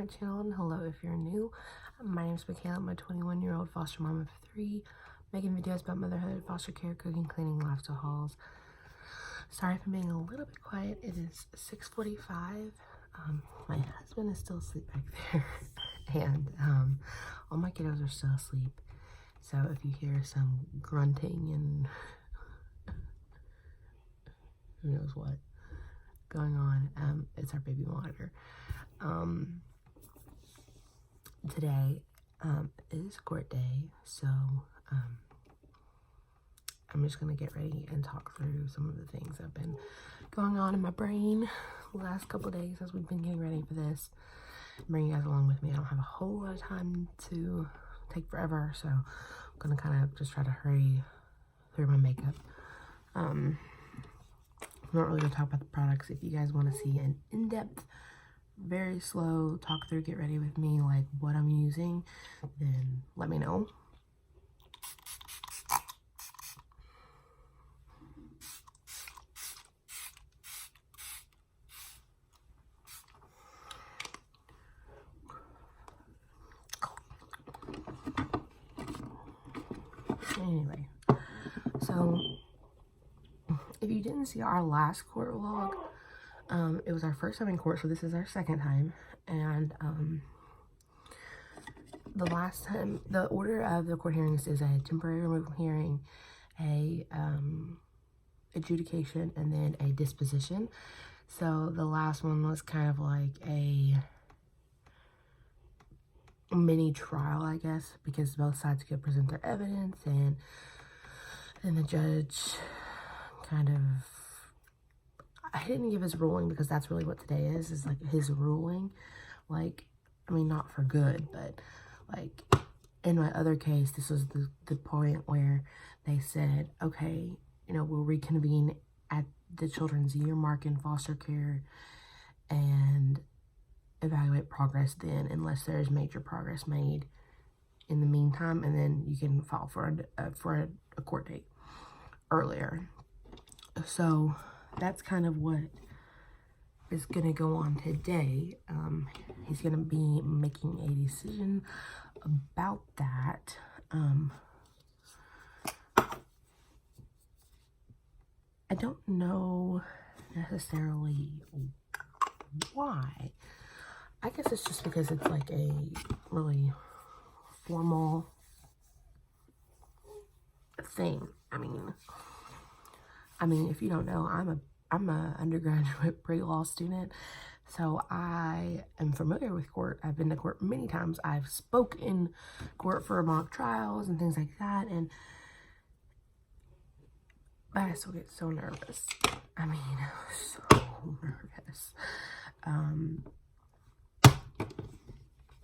channel, and hello if you're new. My name is Michaela. I'm a 21-year-old foster mom of 3, making videos about motherhood, foster care, cooking, cleaning, lifestyle hauls. Sorry if I'm being a little bit quiet. It is 6:45. My husband is still asleep back there, and all my kiddos are still asleep. So if you hear some grunting and who knows what going on, it's our baby monitor. Today is court day, so I'm just gonna get ready and talk through some of the things that have been going on in my brain the last couple of days as we've been getting ready for this. Bring you guys along with me. I don't have a whole lot of time to take forever, so I'm gonna kind of just try to hurry through my makeup. I'm not really gonna talk about the products. If you guys want to see an in-depth, very slow talk through, get ready with me, like what I'm using, then let me know. Anyway, so if you didn't see our last court vlog, it was our first time in court, so this is our second time. And the last time, the order of the court hearings is a temporary removal hearing, a adjudication, and then a disposition. So the last one was kind of like a mini trial, I guess, because both sides could present their evidence, and the judge kind of, I didn't give his ruling because that's really what today is like his ruling. Like, I mean, not for good, but like in my other case, this was the point where they said, okay, you know, we'll reconvene at the children's year mark in foster care and evaluate progress then, unless there's major progress made in the meantime, and then you can file for a court date earlier. So that's kind of what is gonna go on today. He's gonna be making a decision about that. I don't know necessarily why. I guess it's just because it's like a really formal thing. I mean, if you don't know, I'm a undergraduate pre-law student, so I am familiar with court. I've been to court many times. I've spoke in court for mock trials and things like that, but I still get so nervous. I mean, so nervous.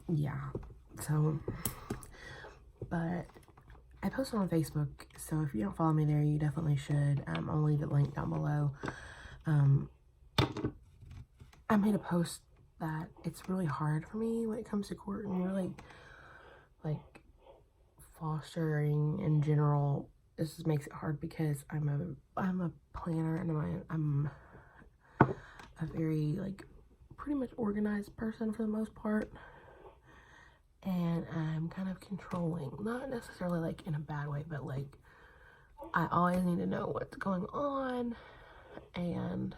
Yeah, so, but I posted on Facebook, so if you don't follow me there, you definitely should. I'll leave the link down below. I made a post that it's really hard for me when it comes to court, and really, like, fostering in general. This just makes it hard because I'm a planner, and I'm a very, like, pretty much organized person for the most part. And I'm kind of controlling, not necessarily like in a bad way, but like I always need to know what's going on, and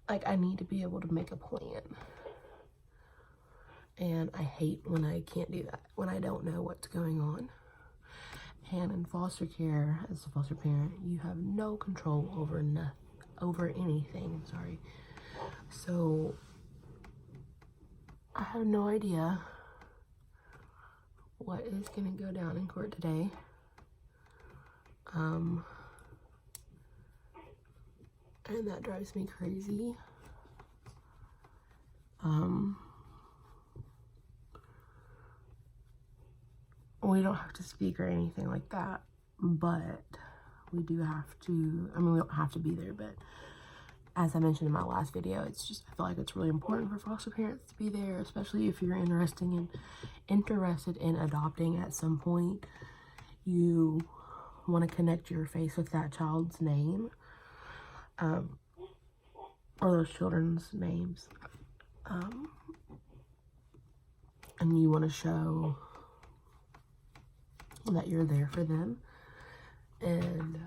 like I need to be able to make a plan. And I hate when I can't do that, when I don't know what's going on. And in foster care, as a foster parent, you have no control over anything. Sorry. So I have no idea what is going to go down in court today. And that drives me crazy. We don't have to speak or anything like that, but we do have to, I mean, we don't have to be there, but as I mentioned in my last video, it's just, I feel like it's really important for foster parents to be there, especially if you're interested in adopting at some point. You want to connect your face with that child's name, or those children's names. and you want to show that you're there for them, and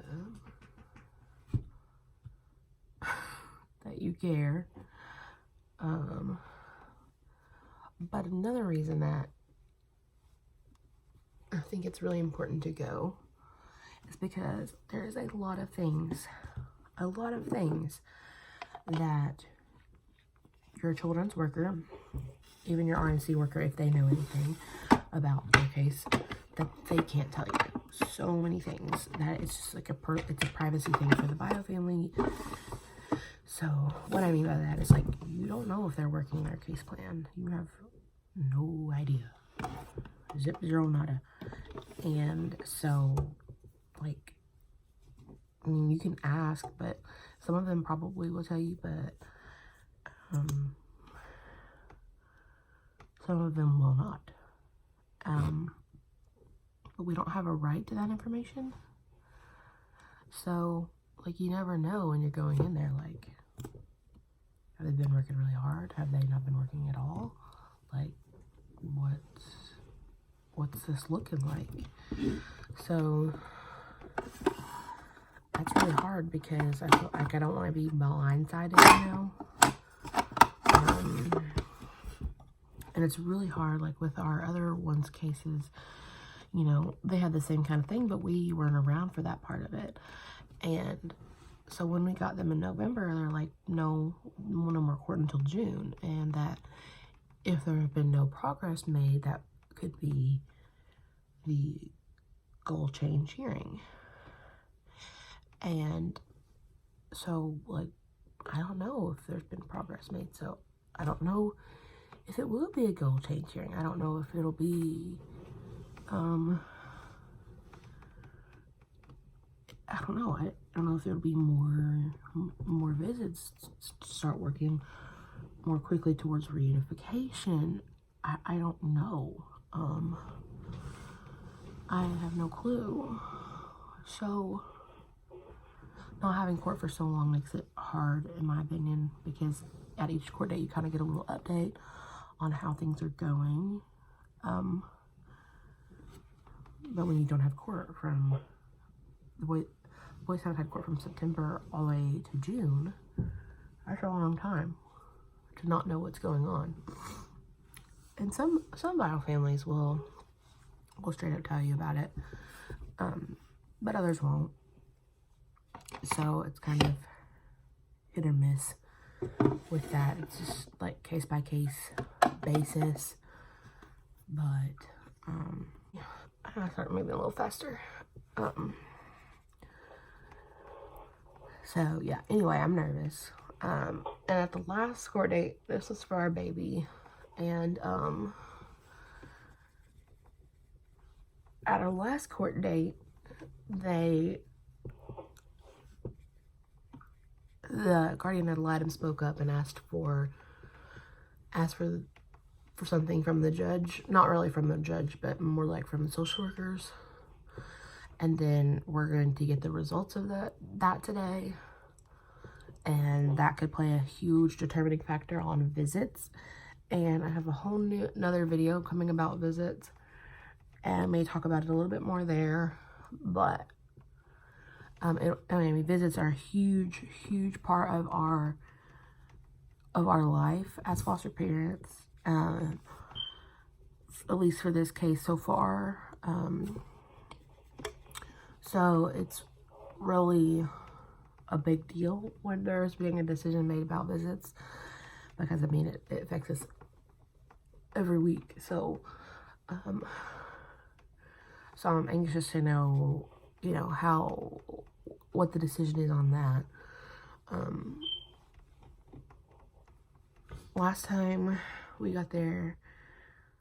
that you care. But another reason that I think it's really important to go is because there's a lot of things that your children's worker, even your RNC worker, if they know anything about their case, that they can't tell you. So many things that it's just like it's a privacy thing for the bio family. So what I mean by that is, like, you don't know if they're working their case plan. You have no idea. Zip, zero, nada. And so, like, I mean, you can ask, but some of them probably will tell you, but some of them will not. But we don't have a right to that information. So, like, you never know when you're going in there, like, have they been working really hard? Have they not been working at all? Like, what's this looking like? So, that's really hard because I feel like I don't want to be blindsided, you know? And it's really hard, like, with our other ones' cases, you know, they had the same kind of thing, but we weren't around for that part of it. And so when we got them in November, they're like, no more court until June. And that if there had been no progress made, that could be the goal change hearing. And so, like, I don't know if there's been progress made. So I don't know if it will be a goal change hearing. I don't know if it'll be, I don't know. I don't know if there'll be more visits to start working more quickly towards reunification. I don't know. I have no clue. So, not having court for so long makes it hard, in my opinion, because at each court date you kind of get a little update on how things are going. But when you don't have court from the boys haven't had court from September all the way to June, that's a long time to not know what's going on. And some bio families will straight up tell you about it, but others won't. So it's kind of hit or miss with that. It's just like case by case basis. But I'm gonna start moving a little faster. So yeah, anyway, I'm nervous. And at the last court date, this was for our baby, and at our last court date, the guardian ad litem spoke up and asked for something from the judge. Not really from the judge, but more like from the social workers. And then we're going to get the results of that today. And that could play a huge determining factor on visits. And I have a whole another video coming about visits. And I may talk about it a little bit more there. But visits are a huge part of our life as foster parents. At least for this case so far. So it's really a big deal when there's being a decision made about visits, because I mean it affects us every week. So so I'm anxious to know, you know, what the decision is on that. Last time we got there,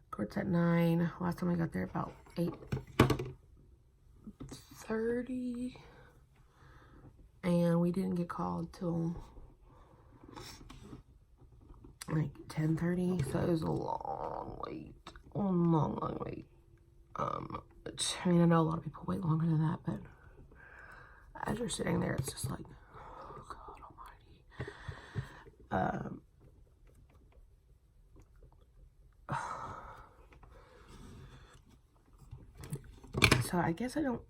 court's at 9. Last time we got there about 8:30, and we didn't get called till like 10:30, so it was a long wait. Which, I mean, I know a lot of people wait longer than that, but as you're sitting there, it's just like, oh God almighty. So I guess I don't...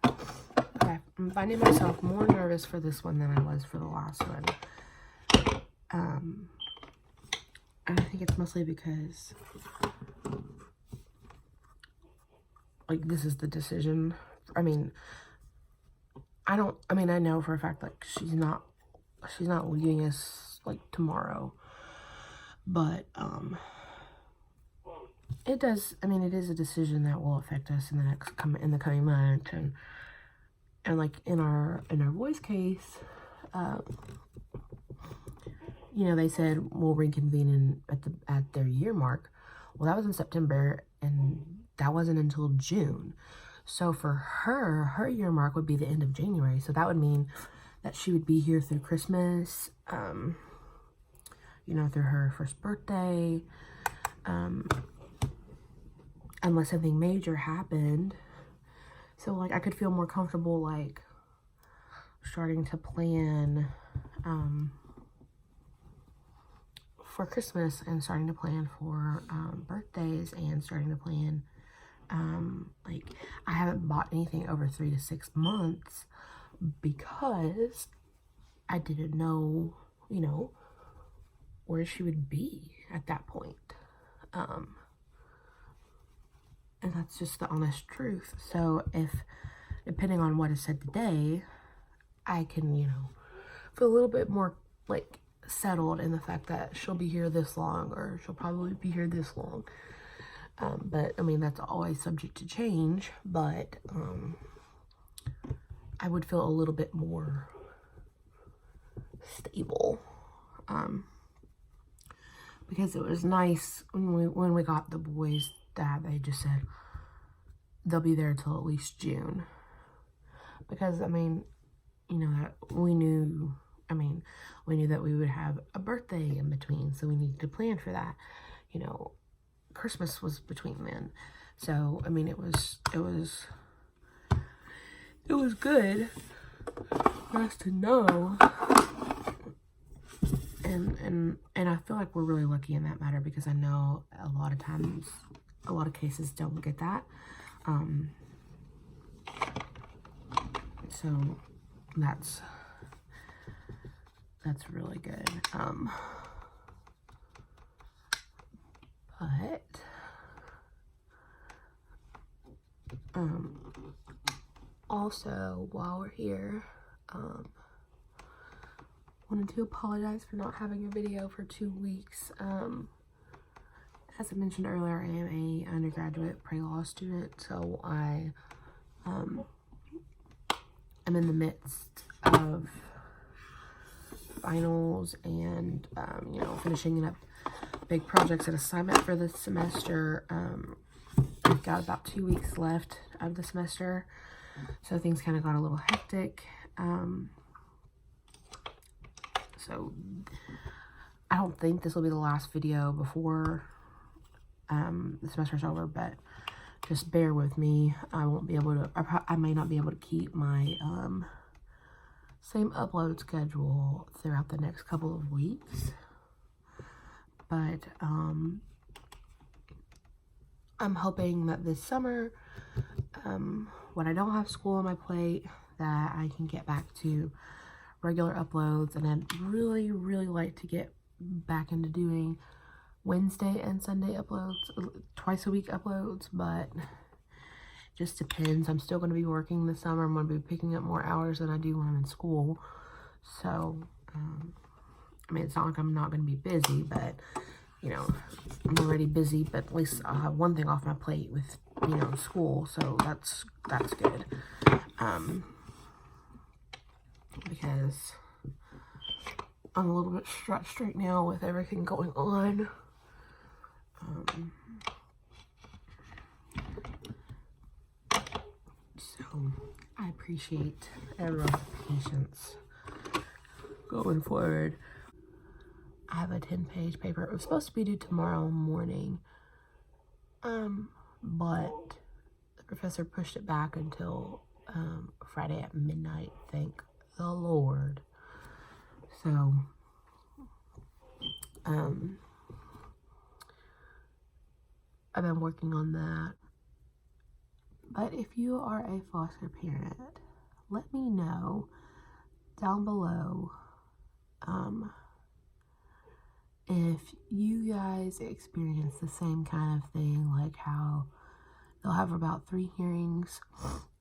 Okay, I'm finding myself more nervous for this one than I was for the last one. And I think it's mostly because, like, this is the decision. I mean, I know for a fact, like, she's not leaving us, like, tomorrow. But, it does, it is a decision that will affect us in the coming month. And like, in our voice case, you know, they said we'll reconvene at their year mark. Well, that was in September, and that wasn't until June. So for her year mark would be the end of January. So that would mean that she would be here through Christmas, you know, through her first birthday, unless something major happened. So, like, I could feel more comfortable, like, starting to plan, for Christmas, and starting to plan for, birthdays, and starting to plan, like, I haven't bought anything over 3 to 6 months because I didn't know, you know, where she would be at that point. And that's just the honest truth. So if, depending on what is said today, I can, you know, feel a little bit more, like, settled in the fact that she'll be here this long, or she'll probably be here this long. But, I mean, that's always subject to change, but, I would feel a little bit more stable, because it was nice when we got the boys' dad, they just said they'll be there till at least June, because, I mean, you know, that we knew that we would have a birthday in between, so we needed to plan for that. You know, Christmas was between then, so, I mean, it was good for us to know. And I feel like we're really lucky in that matter, because I know a lot of times, a lot of cases don't get that. So that's really good. Also, while we're here, wanted to apologize for not having a video for 2 weeks. As I mentioned earlier, I am a undergraduate pre-law student, so I am in the midst of finals and, you know, finishing up big projects and assignment for this semester. I've got about 2 weeks left of the semester, so things kind of got a little hectic. So I don't think this will be the last video before the semester's over, but just bear with me. I won't be able to, I may not be able to keep my same upload schedule throughout the next couple of weeks, but I'm hoping that this summer, when I don't have school on my plate, that I can get back to regular uploads. And I'd really, really like to get back into doing Wednesday and Sunday uploads, twice a week uploads, but just depends. I'm still going to be working this summer. I'm going to be picking up more hours than I do when I'm in school. So, I mean, it's not like I'm not going to be busy, but, you know, I'm already busy, but at least I'll have one thing off my plate with, you know, school. So that's good. Because I'm a little bit stretched right now with everything going on. So I appreciate everyone's patience going forward. I have a 10-page paper. It was supposed to be due tomorrow morning, but the professor pushed it back until Friday at midnight. Thank the Lord. So I've been working on that. But if you are a foster parent, let me know down below if you guys experience the same kind of thing, like how they'll have about 3 hearings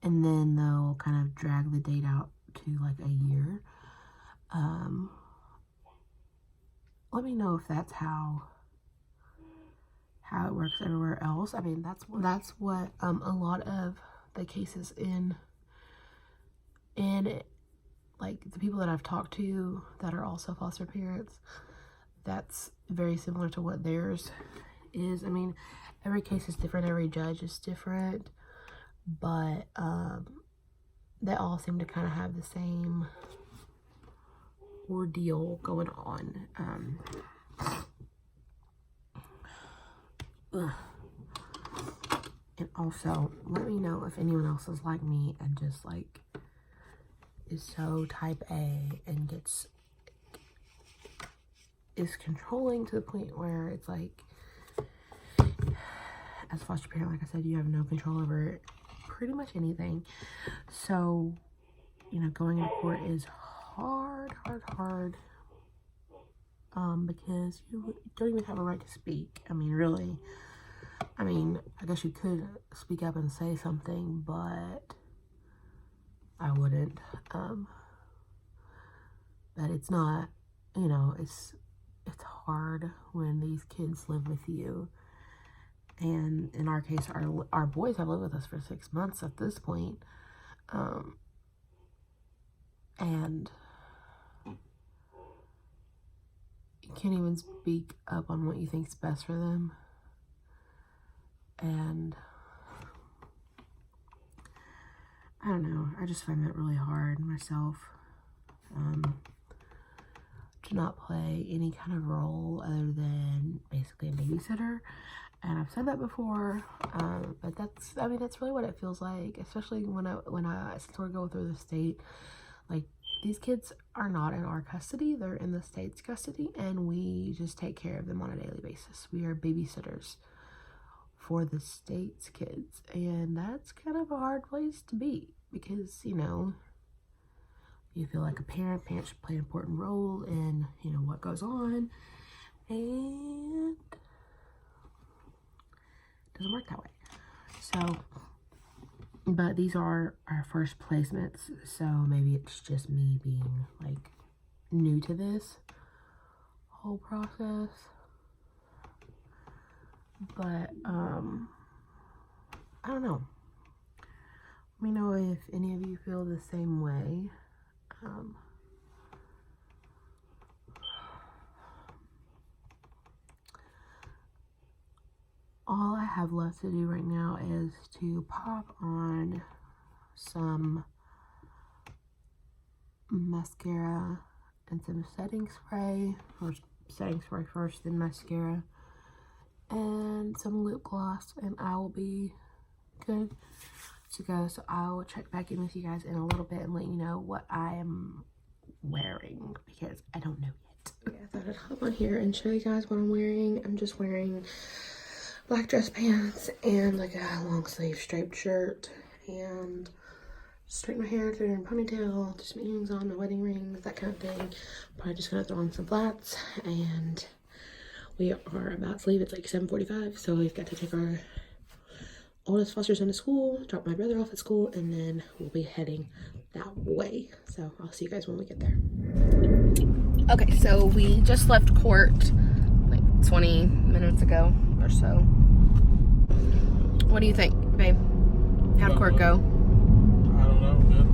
and then they'll kind of drag the date out to like a year. Let me know if that's how it works everywhere else. I mean, that's what a lot of the cases in like the people that I've talked to that are also foster parents, that's very similar to what theirs is. I mean, every case is different, every judge is different, but they all seem to kind of have the same ordeal going on. And also, let me know if anyone else is like me and just like is so type A and is controlling to the point where it's like, as a foster parent, like I said, you have no control over pretty much anything. So, you know, going into court is hard, because you don't even have a right to speak. I mean, really, I guess you could speak up and say something, but I wouldn't. But it's not, you know, it's hard when these kids live with you. And in our case, our boys have lived with us for 6 months at this point. And you can't even speak up on what you think's best for them. And I don't know, I just find that really hard myself, to not play any kind of role other than basically a babysitter. And I've said that before, but that's really what it feels like, especially when I sort of go through the state. Like, these kids are not in our custody, they're in the state's custody, and we just take care of them on a daily basis. We are babysitters for the state's kids, and that's kind of a hard place to be, because, you know, you feel like a parent should play an important role in, you know, what goes on, and it doesn't work that way. So, but these are our first placements, so maybe it's just me being like new to this whole process. But I don't know. Let me know if any of you feel the same way. All I have left to do right now is to pop on some mascara and some setting spray, or setting spray first, then mascara, and some lip gloss, and I will be good to go. So I will check back in with you guys in a little bit and let you know what I am wearing, because I don't know yet. Okay, I thought I'd hop on here and show you guys what I'm wearing. I'm just wearing black dress pants and like a long sleeve striped shirt, and straighten my hair, throw it in a ponytail, just my earrings on, my wedding rings, that kind of thing. Probably just gonna throw on some flats, and we are about to leave. It's like 7:45, so we've got to take our oldest foster son to school, drop my brother off at school, and then we'll be heading that way. So I'll see you guys when we get there. Okay, so we just left court like 20 minutes ago or so. What do you think, babe? How'd court go? I don't know, good.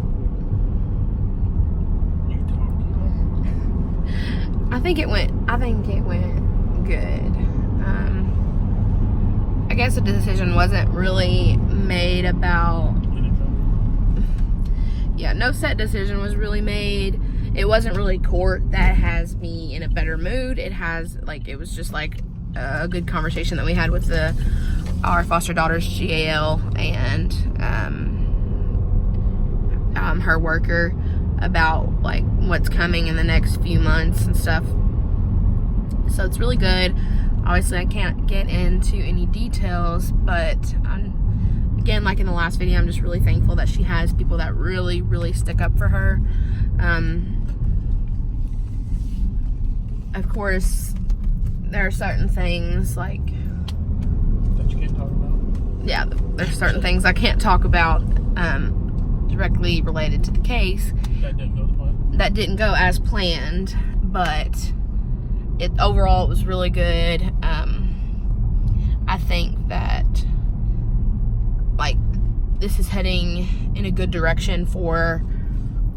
You talk. I think it went good. I guess the decision wasn't really made about, yeah, no set decision was really made. It wasn't really court that has me in a better mood. It was just like a good conversation that we had with our foster daughter's GAL and her worker about like what's coming in the next few months and stuff. So it's really good. Obviously, I can't get into any details, but again, like in the last video, I'm just really thankful that she has people that really, really stick up for her. Of course, there are certain things like... That you can't talk about? Yeah, there's certain things I can't talk about directly related to the case. That didn't go as planned? That didn't go as planned, but overall, it was really good. I think that, like, this is heading in a good direction for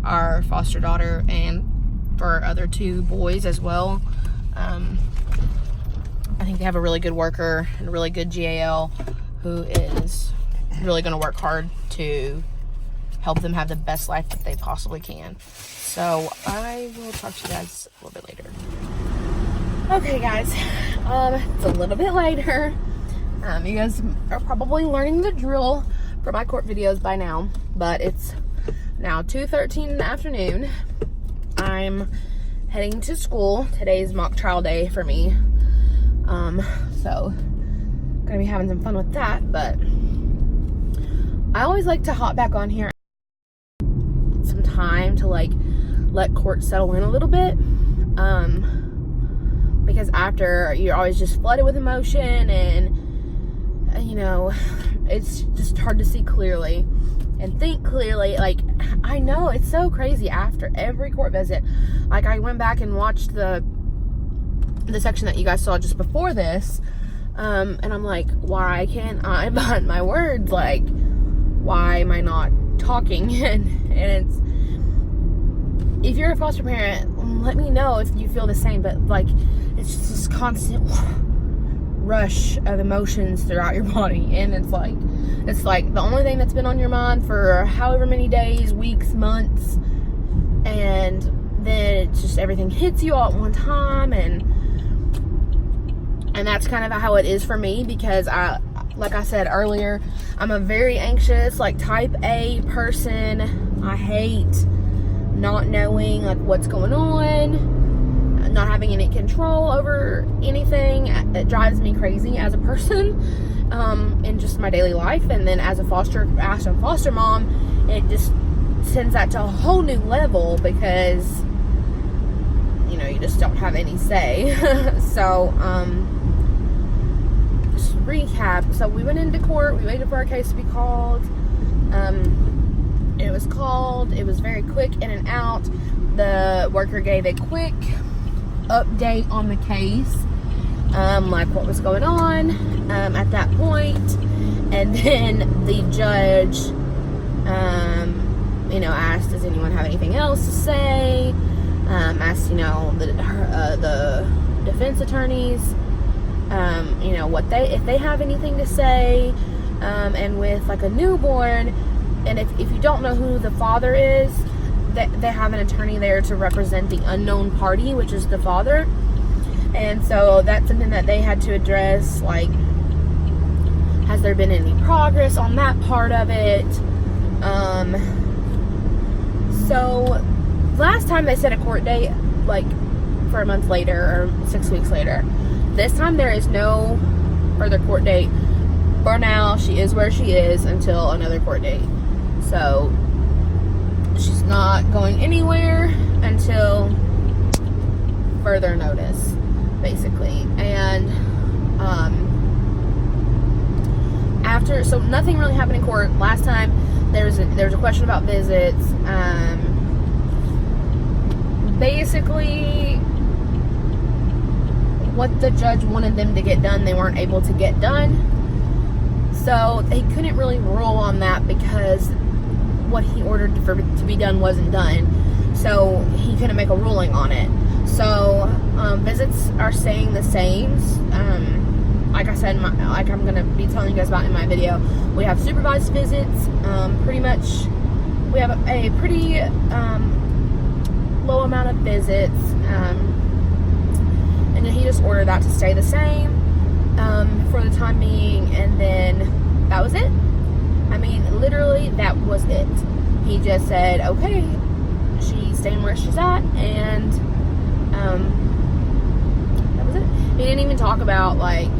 our foster daughter and for our other 2 boys as well. I think they have a really good worker and a really good GAL who is really going to work hard to help them have the best life that they possibly can. So I will talk to you guys a little bit later. Okay, guys, it's a little bit later. You guys are probably learning the drill for my court videos by now, but it's now 2:13 in the afternoon. I'm heading to school. Today's mock trial day for me. So gonna be having some fun with that, but I always like to hop back on here some time to like let court settle in a little bit. Because after, you're always just flooded with emotion, and you know, it's just hard to see clearly and think clearly. Like, I know it's so crazy after every court visit. Like, I went back and watched the section that you guys saw just before this, and I'm like, why can't I find my words? Like, why am I not talking? and it's, if you're a foster parent, let me know if you feel the same, but like, it's just this constant rush of emotions throughout your body, and it's like the only thing that's been on your mind for however many days, weeks, months, and then it's just everything hits you all at one time, and that's kind of how it is for me, because like I said earlier, I'm a very anxious, like, type A person. I hate not knowing like what's going on, not having any control over anything. It drives me crazy as a person, in just my daily life. And then as a foster mom, it just sends that to a whole new level, because you know, you just don't have any say. So just recap. So we went into court, we waited for our case to be called. It was called, it was very quick in and out. The worker gave a quick update on the case, like what was going on at that point. And then the judge, you know, asked, does anyone have anything else to say? Asked, you know, the defense attorneys, you know, if they have anything to say. And with like a newborn, and if you don't know who the father is, they have an attorney there to represent the unknown party, which is the father. And so that's something that they had to address, like, has there been any progress on that part of it? So last time they set a court date, like, for a month later or 6 weeks later. This time there is no further court date. For now, she is where she is until another court date. So she's not going anywhere until further notice, basically. And so nothing really happened in court. Last time there was a question about visits. Basically, what the judge wanted them to get done, they weren't able to get done. So they couldn't really rule on that, because what he ordered to be done wasn't done. So he couldn't make a ruling on it. So visits are staying the same. Like I said, like I'm gonna be telling you guys about in my video, we have supervised visits. Pretty much, we have a pretty low amount of visits, and he just ordered that to stay the same for the time being, and then that was it. I mean, literally, that was it. He just said, okay, she's staying where she's at, and that was it. He didn't even talk about, like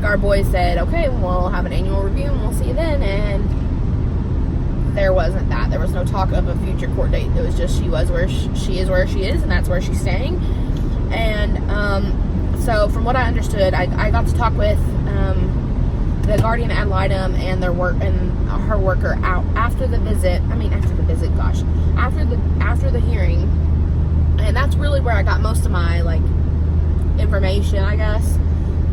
our boys said, okay, we'll have an annual review and we'll see you then. And there wasn't that. There was no talk of a future court date. It was just she is where she is, and that's where she's staying. And so from what I understood, I got to talk with the guardian ad litem and her worker out after the hearing. And that's really where I got most of my, like, information, I guess.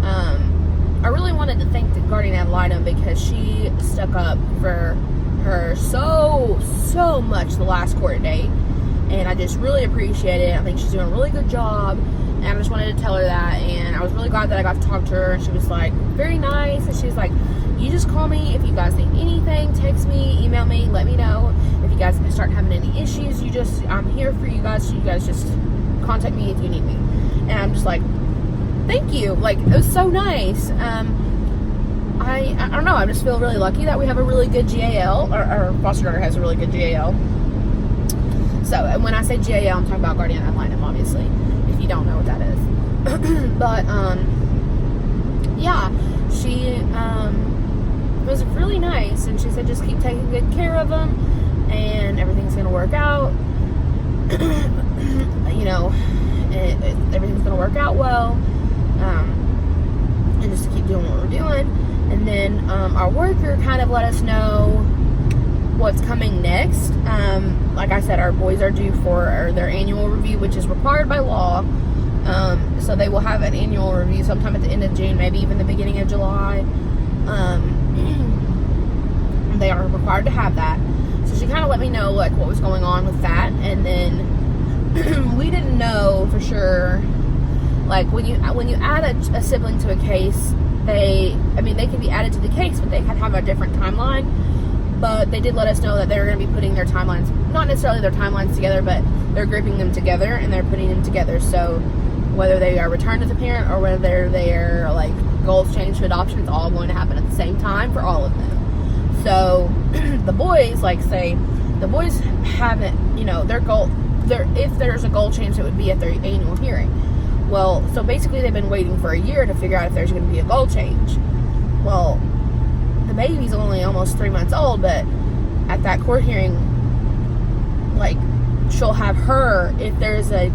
I really wanted to thank the guardian ad litem because she stuck up for her so much the last court date, and I just really appreciate it. I think she's doing a really good job, and I just wanted to tell her that. And I was really glad that I got to talk to her, and she was like very nice, and she was like, you just call me if you guys need anything, text me, email me, let me know. If you guys start having any issues, I'm here for you guys, so you guys just contact me if you need me. And I'm just like, thank you. Like, it was so nice. I don't know, I just feel really lucky that we have a really good GAL. Our foster daughter has a really good GAL. So, and when I say GAL, I'm talking about guardian ad litem, obviously, if you don't know what that is. But, yeah, she was really nice, and she said just keep taking good care of them, and everything's going to work out. You know, everything's going to work out well. And just to keep doing what we're doing. And then our worker kind of let us know what's coming next. Like I said, our boys are due for their annual review, which is required by law. So they will have an annual review sometime at the end of June, maybe even the beginning of July. They are required to have that. So she kind of let me know, like, what was going on with that. And then we didn't know for sure, like, when you add a sibling to a case, they can be added to the case, but they can have a different timeline. But they did let us know that they're going to be putting their timelines, not necessarily their timelines together, but they're grouping them together and they're putting them together. So whether they are returned to the parent or whether they're, like, goals change to adoption, it's all going to happen at the same time for all of them. So the boys, like, say the boys haven't, you know, if there's a goal change, it would be at their annual hearing. Well, so basically they've been waiting for a year to figure out if there's going to be a goal change. Well, the baby's only almost 3 months old, but at that court hearing, like, she'll have her, if there is a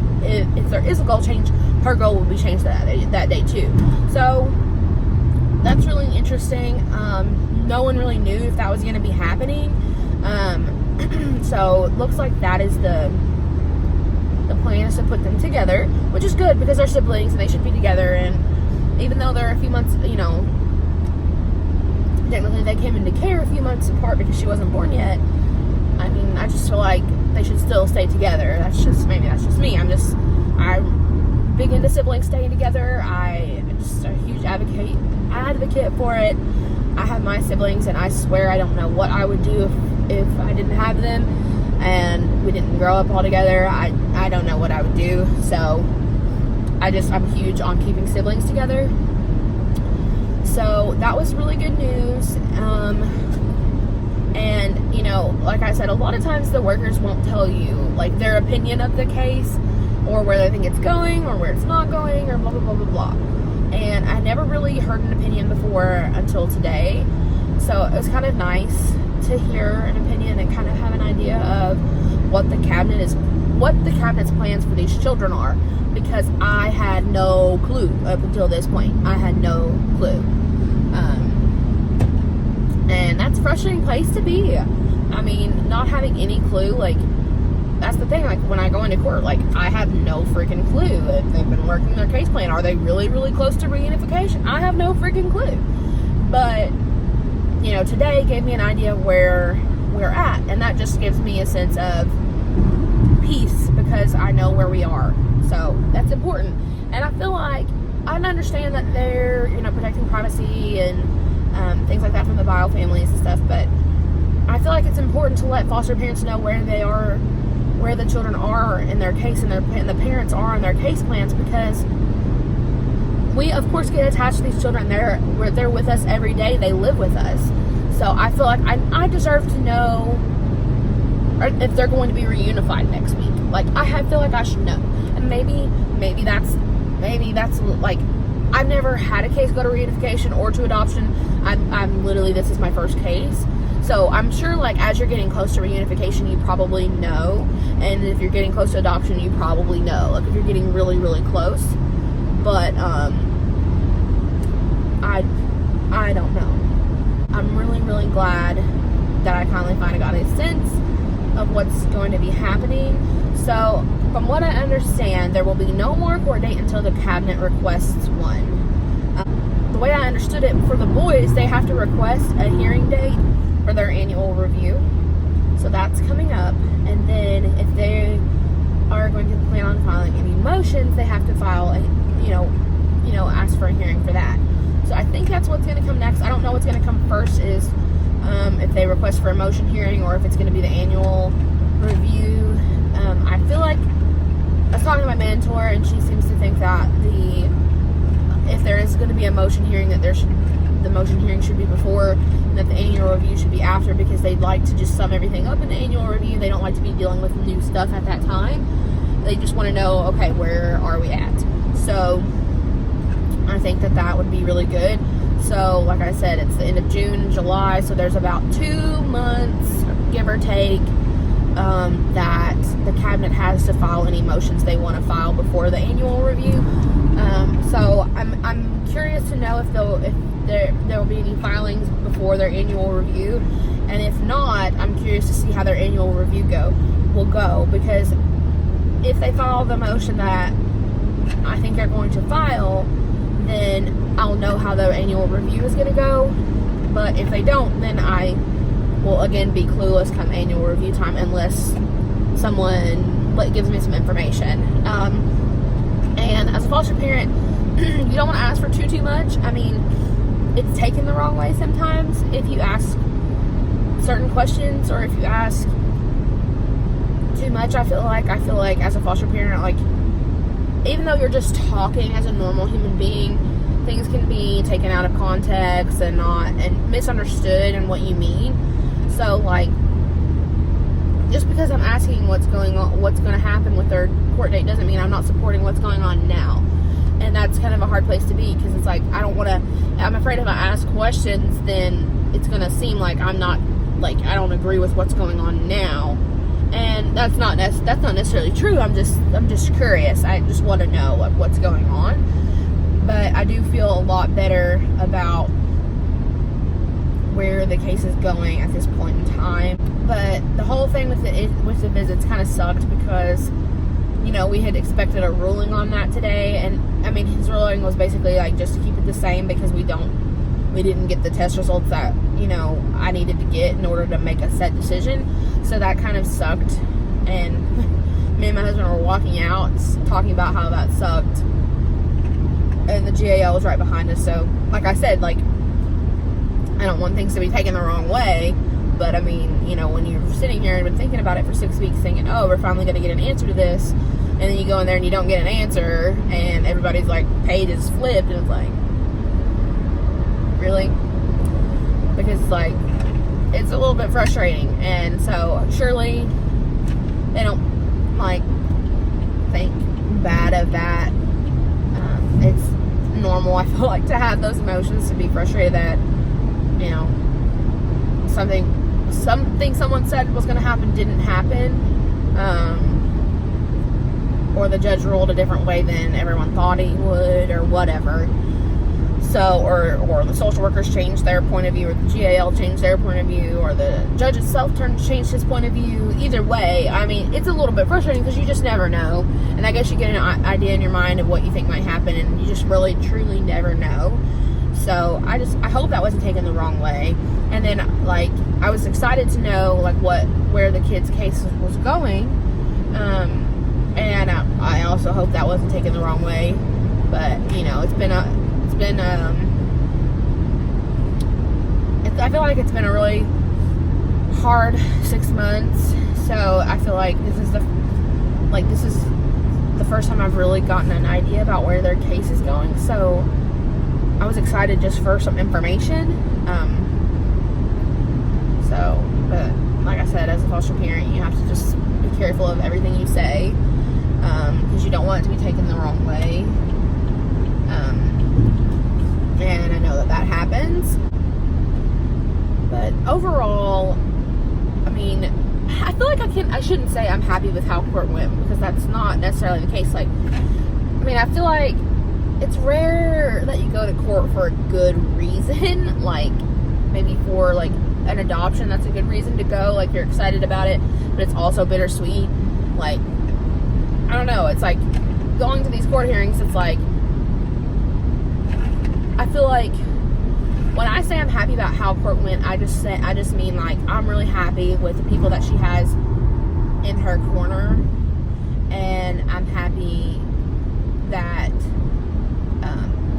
goal change, her goal will be changed that day too. So that's really interesting. No one really knew if that was going to be happening. So it looks like that is the plan, is to put them together, which is good because they're siblings and they should be together. And even though they're a few months, you know, technically they came into care a few months apart because she wasn't born yet. I mean, I just feel like they should still stay together. Maybe that's just me. I'm big into siblings staying together. I'm just a huge advocate for it. I have my siblings, and I swear I don't know what I would do if I didn't have them and we didn't grow up all together. I don't know what I would do. So I'm huge on keeping siblings together. So that was really good news. And, you know, like I said, a lot of times the workers won't tell you, like, their opinion of the case, or where they think it's going, or where it's not going, or blah, blah, blah, blah, blah. And I never really heard an opinion before until today. So it was kind of nice to hear an opinion and kind of have an idea of what the cabinet's plans for these children are, because I had no clue up until this point. I had no clue. And that's a frustrating place to be. I mean, not having any clue, like, that's the thing. Like, when I go into court, like, I have no freaking clue if they've been working their case plan. Are they really, really close to reunification? I have no freaking clue. But, you know, today gave me an idea of where we're at, and that just gives me a sense of peace because I know where we are. So that's important. And I feel like I understand that they're, you know, protecting privacy and things like that from the bio families and stuff, but I feel like it's important to let foster parents know where they are, where the children are in their case, and the parents are in their case plans, because we of course get attached to these children. They're with us every day. They live with us. So I feel like I deserve to know if they're going to be reunified next week. Like, I feel like I should know. And maybe that's like I've never had a case go to reunification or to adoption. I'm literally, this is my first case. So I'm sure, like, as you're getting close to reunification, you probably know. And if you're getting close to adoption, you probably know. Like, if you're getting really, really close. But, I don't know. I'm really, really glad that I finally got a sense of what's going to be happening. So, from what I understand, there will be no more court date until the cabinet requests one. The way I understood it, for the boys, they have to request a hearing date for their annual review. So that's coming up. And then if they are going to plan on filing any motions, they have to file a, ask for a hearing for that. So I think that's what's going to come next. I don't know what's going to come first is if they request for a motion hearing or if it's going to be the annual review. I feel like I was talking to my mentor, and she seems to think that if there is going to be a motion hearing, that the motion hearing should be before, and that the annual review should be after, because they'd like to just sum everything up in the annual review. They don't like to be dealing with new stuff at that time. They just want to know, okay, where are we at? So I think that would be really good. So, like I said, it's the end of June and July, so there's about 2 months, give or take, that the cabinet has to file any motions they want to file before the annual review. So I'm curious to know if there will be any filings before their annual review, and if not, I'm curious to see how their annual review will go, because if they file the motion that I think they're going to file, then I'll know how their annual review is going to go. But if they don't, then I will again be clueless come annual review time, unless someone gives me some information. And as a foster parent, you don't want to ask for too much. I mean, it's taken the wrong way sometimes if you ask certain questions, or if you ask too much. I feel like as a foster parent, like, even though you're just talking as a normal human being, things can be taken out of context and misunderstood in what you mean. So, like, just because I'm asking what's going to happen with their court date doesn't mean I'm not supporting what's going on now. And that's kind of a hard place to be, because it's like, I'm afraid if I ask questions, then it's going to seem like I don't agree with what's going on now. And that's not necessarily true. I'm just curious. I just want to know what's going on. But I do feel a lot better about where the case is going at this point in time. But the whole thing with the visits kind of sucked, because we had expected a ruling on that today, and I mean, his ruling was basically like just to keep it the same, because we didn't get the test results that I needed to get in order to make a set decision. So that kind of sucked, and me and my husband were walking out talking about how that sucked, and the GAL was right behind us. So, like I said, like, I don't want things to be taken the wrong way, but I mean, when you're sitting here and been thinking about it for 6 weeks, thinking, oh, we're finally going to get an answer to this, and then you go in there and you don't get an answer, and everybody's like, page is flipped, and it's like, really? Because, like, it's a little bit frustrating. And so surely they don't think bad of that. It's normal, I feel like, to have those emotions, to be frustrated that something someone said was going to happen didn't happen, or the judge ruled a different way than everyone thought he would, or whatever. So, or the social workers changed their point of view, or the GAL changed their point of view, or the judge itself changed his point of view. Either way, I mean, it's a little bit frustrating, because you just never know. And I guess you get an idea in your mind of what you think might happen, and you just really, truly never know. So, I hope that wasn't taken the wrong way. And then, like, I was excited to know, like, where the kid's case was going. And I also hope that wasn't taken the wrong way. But, I feel like it's been a really hard 6 months. So I feel like this is the first time I've really gotten an idea about where their case is going. So I was excited just for some information. But like I said, as a foster parent, you have to just be careful of everything you say, because you don't want it to be taken the wrong way. And I know that happens. But overall, I mean, I feel like I shouldn't say I'm happy with how court went, because that's not necessarily the case. Like, I mean, I feel like it's rare that you go to court for a good reason. Like, maybe for like an adoption, that's a good reason to go. Like, you're excited about it, but it's also bittersweet. Like, I don't know. It's like going to these court hearings, it's like, I feel like when I say I'm happy about how court went, I just mean like I'm really happy with the people that she has in her corner, and I'm happy that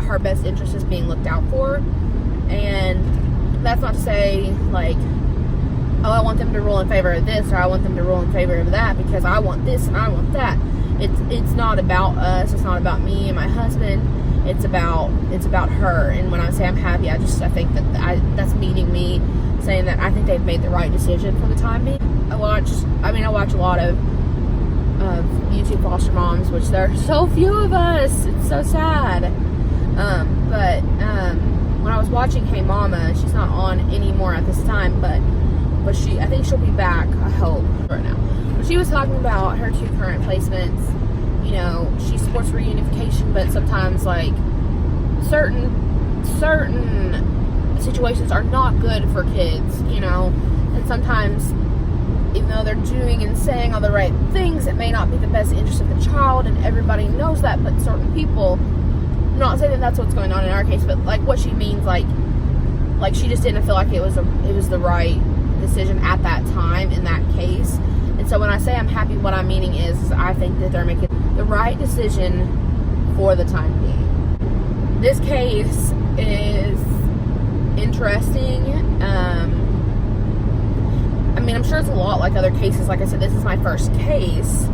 her best interest is being looked out for. And that's not to say like, oh, I want them to rule in favor of this, or I want them to rule in favor of that because I want this and I want that. It's not about us. It's not about me and my husband. It's about her. And when I say I'm happy, I think that's meaning me saying that I think they've made the right decision for the time being. I watch a lot of YouTube foster moms, which there are so few of us. It's so sad. But when I was watching Hey Mama, she's not on anymore at this time, but I think she'll be back, I hope, right now. But she was talking about her 2 current placements. You know, she supports reunification, but sometimes like certain situations are not good for kids, you know, and sometimes even though they're doing and saying all the right things, it may not be the best interest of the child, and everybody knows that, but certain people, I'm not saying that that's what's going on in our case, but like what she means, like she just didn't feel like it was the right decision at that time in that case. And so when I say I'm happy, what I'm meaning is I think that they're making the right decision for the time being. This case is interesting. I mean, I'm sure it's a lot like other cases. Like I said, this is my first case,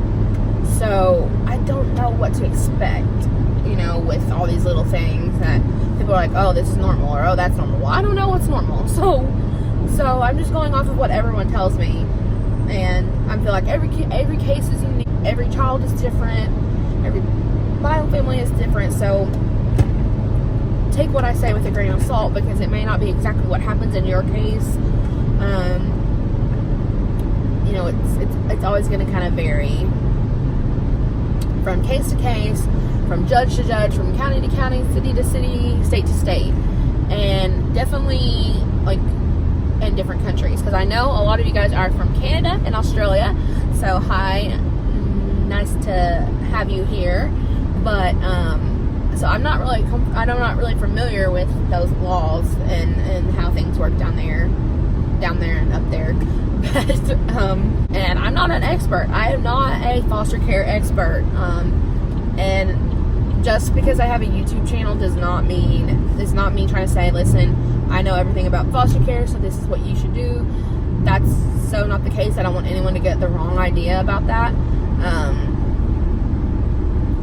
so I don't know what to expect, you know, with all these little things that people are like, oh, this is normal, or oh, that's normal. Well, I don't know what's normal, so I'm just going off of what everyone tells me. And I feel like every case is unique. Every child is different. Every bio family is different. So take what I say with a grain of salt, because it may not be exactly what happens in your case. You know, it's always going to kind of vary from case to case, from judge to judge, from county to county, city to city, state to state, and definitely like in different countries, because I know a lot of you guys are from Canada and Australia, so hi, nice to have you here. But so I'm not really familiar with those laws and how things work down there and up there. But and I'm not an expert. I am not a foster care expert. And just because I have a YouTube channel does not mean trying to say, listen, I know everything about foster care, so this is what you should do. That's so not the case. I don't want anyone to get the wrong idea about that.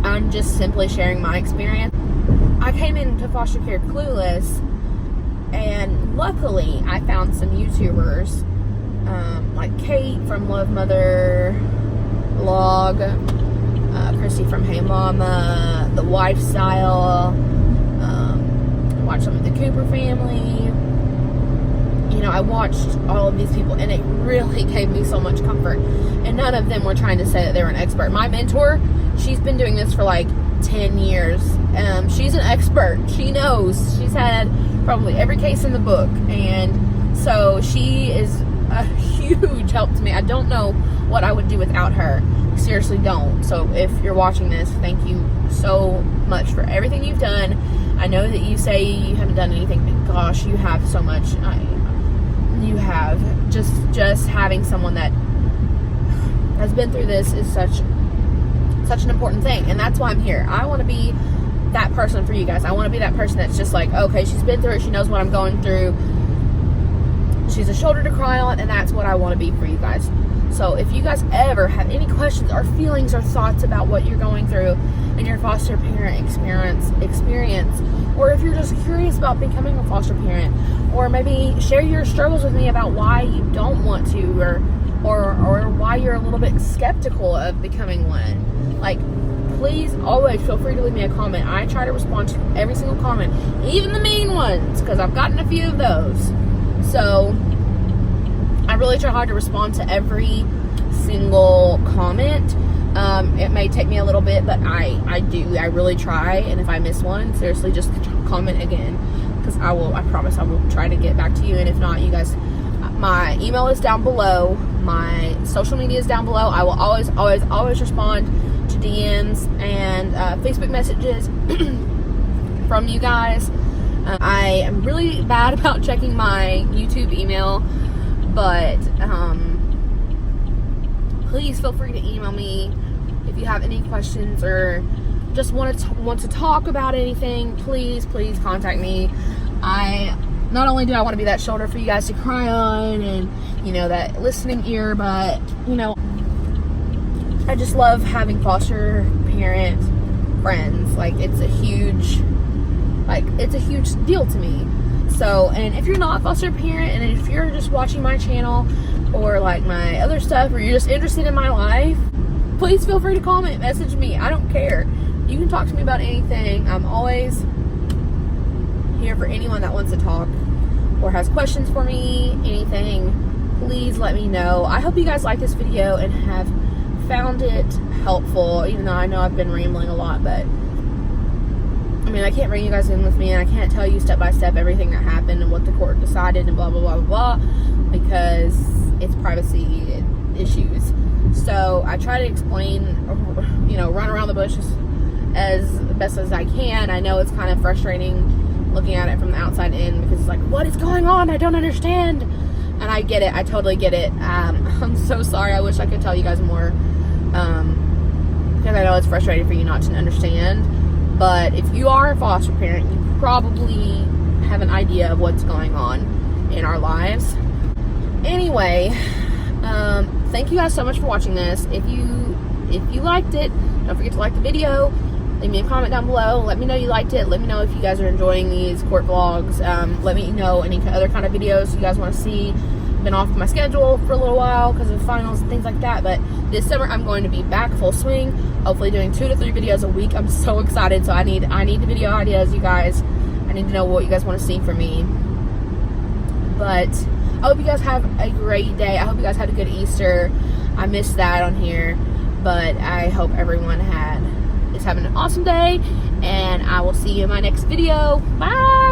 I'm just simply sharing my experience. I came into foster care clueless, and luckily I found some YouTubers like Kate from Love Mother Log, Christy from Hey Mama, The Wife Style, watched some of the Cooper family. You know, I watched all of these people, and it really gave me so much comfort. And none of them were trying to say that they were an expert. My mentor, she's been doing this for like 10 years. She's an expert. She knows. She's had probably every case in the book. And so she is a huge help to me. I don't know what I would do without her. Seriously don't. So if you're watching this, thank you so much for everything you've done. I know that you say you haven't done anything, but gosh, you have so much. You have. Just having someone that has been through this is such an important thing, and that's why I'm here. I want to be that person for you guys. I want to be that person that's just like, okay, she's been through it, she knows what I'm going through, she's a shoulder to cry on, and that's what I want to be for you guys. So if you guys ever have any questions or feelings or thoughts about what you're going through in your foster parent experience, or if you're just curious about becoming a foster parent, or maybe share your struggles with me about why you don't want to, or why you're a little bit skeptical of becoming one, like, please always feel free to leave me a comment. I try to respond to every single comment, even the mean ones, because I've gotten a few of those. So I really try hard to respond to every single comment. It may take me a little bit, but I really try. And if I miss one, seriously, just comment again, because I promise I will try to get back to you. And if not, you guys, my email is down below, my social media is down below. I will always respond to DMs and Facebook messages from you guys. I am really bad about checking my YouTube email, but please feel free to email me if you have any questions or just want to talk about anything. Please contact me. Not only do I want to be that shoulder for you guys to cry on, and that listening ear, but I just love having foster parent friends. Like, it's a huge deal to me. So, and if you're not a foster parent, and if you're just watching my channel or like my other stuff, or you're just interested in my life, please feel free to comment, message me. I don't care. You can talk to me about anything. I'm always here for anyone that wants to talk or has questions for me, anything. Please let me know. I hope you guys like this video and have found it helpful, even though I know I've been rambling a lot, but I mean, I can't bring you guys in with me, and I can't tell you step by step everything that happened and what the court decided and blah blah blah blah blah, because it's privacy issues. So I try to explain, run around the bush as best as I can. I know it's kind of frustrating looking at it from the outside in, because it's like, what is going on? I don't understand. And I get it. I totally get it. I'm so sorry. I wish I could tell you guys more, because I know it's frustrating for you not to understand. But if you are a foster parent, you probably have an idea of what's going on in our lives. Anyway, thank you guys so much for watching this. If you liked it, don't forget to like the video. Leave me a comment down below. Let me know you liked it. Let me know if you guys are enjoying these court vlogs. Let me know any other kind of videos you guys want to see. Been off my schedule for a little while because of finals and things like that, but this summer I'm going to be back full swing, hopefully doing 2 to 3 videos a week. I'm so excited. So I need the video ideas, you guys. I need to know what you guys want to see from me. But I hope you guys have a great day. I hope you guys had a good Easter. I missed that on here, but I hope everyone is having an awesome day, and I will see you in my next video. Bye.